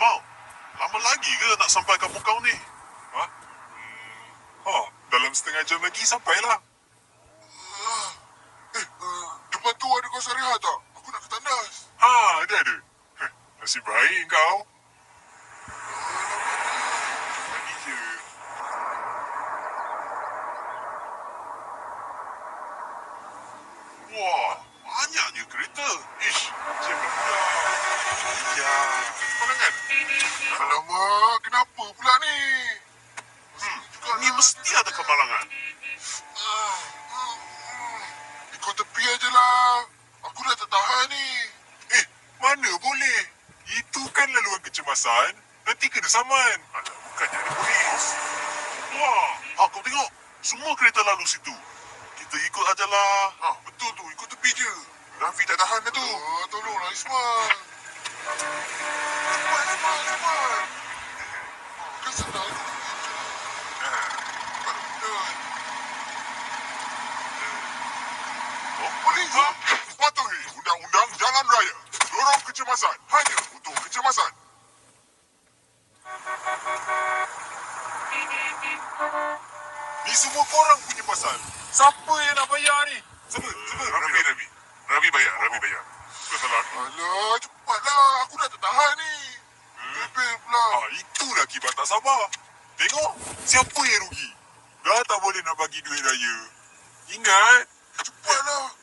Ismail, lama lagi ke nak sampai kampung kau ni? Ha? Dalam setengah jam lagi sampailah. Depan tu ada kawasan rehat tak? Aku nak ke tandas. Ada. Nasib baik kau. Lagi je. Wah, banyaknya kereta. Ish, Cik Budak. Ya, kemalangan. Alamak, kenapa pula ni? Ni mesti ada kemalangan. Ikut tepi aje lah. Aku dah tak tahan ni. Mana boleh? Itu kan laluan kecemasan. Nanti kena saman. Alah, bukannya ada polis. Wah, kau tengok. Semua kereta lalu situ. Kita ikut ajalah. Betul tu, ikut tepi je. Rafi tak tahan dah tu. Tolonglah Ismail. Cepat. Kan senang ikut tepi je. Bukan benar. Polis! Patuhi undang-undang jalan raya. Dorong kecemasan. Hanya untuk kecemasan. Ni semua korang punya pasal. Siapa yang nak bayar ni? Siapa? Rabi bayar. Betulan. Alah, cepatlah. Aku dah tak tahan ni. Bebel pula. Itulah kibat tak sabar. Tengok, siapa yang rugi? Dah tak boleh nak bagi duit raya. Ingat, Cepatlah.